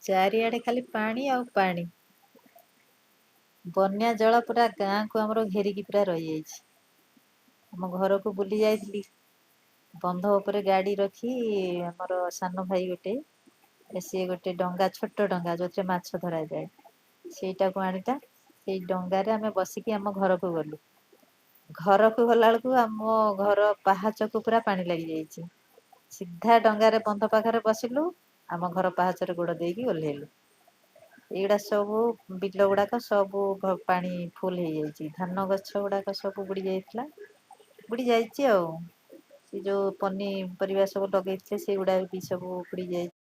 ଚାରିଆଡେ ଖାଲି ପାଣି ଆଉ ପାଣି। ବନ୍ୟା ଜଳ ପୁରା ଗାଁକୁ ଆମର ଘେରିକି ପୁରା ରହିଯାଇଛି। ଆମ ଘରକୁ ବୁଲି ଯାଇଥିଲି। ବନ୍ଧ ଉପରେ ଗାଡି ରଖି ଆମର ସାନ ଭାଇ ଗୋଟେ ସିଏ ଗୋଟେ ଡଙ୍ଗା ଛୋଟ ଡଙ୍ଗା ଯୋଉଥିରେ ମାଛ ଧରାଯାଏ। ସେଇଟାକୁ ଆଣିଲା ସେଇ ଡଙ୍ଗାରେ ଆମେ ବସିକି ଆମ ଘରକୁ ଗଲୁ। ଘରକୁ ଗଲା ବେଳକୁ ଆମ ଘର ପାହାଚକୁ ପୁରା ପାଣି ଲାଗି ଯାଇଛି। ସିଧା ଡଙ୍ଗାରେ ବନ୍ଧ ପାଖରେ ବସିଲୁ ଆମ ଘର ପାହାଚରେ ଗୋଡ ଦେଇକି ଓହ୍ଲେଇଲୁ। ଏଇଗୁଡା ସବୁ ବିଲ ଗୁଡାକ ସବୁ ପାଣି ଫୁଲ ହେଇଯାଇଛି ଧାନ ଗଛ ଗୁଡାକ ସବୁ ବୁଡି ଯାଇଥିଲା ବୁଡି ଯାଇଛି ଆଉ। ସେ ଯୋଉ ପନିପରିବା ସବୁ ଲଗେଇଥିଲେ ସେଇଗୁଡା ବି ସବୁ ଉପୁଡି ଯାଇଛି।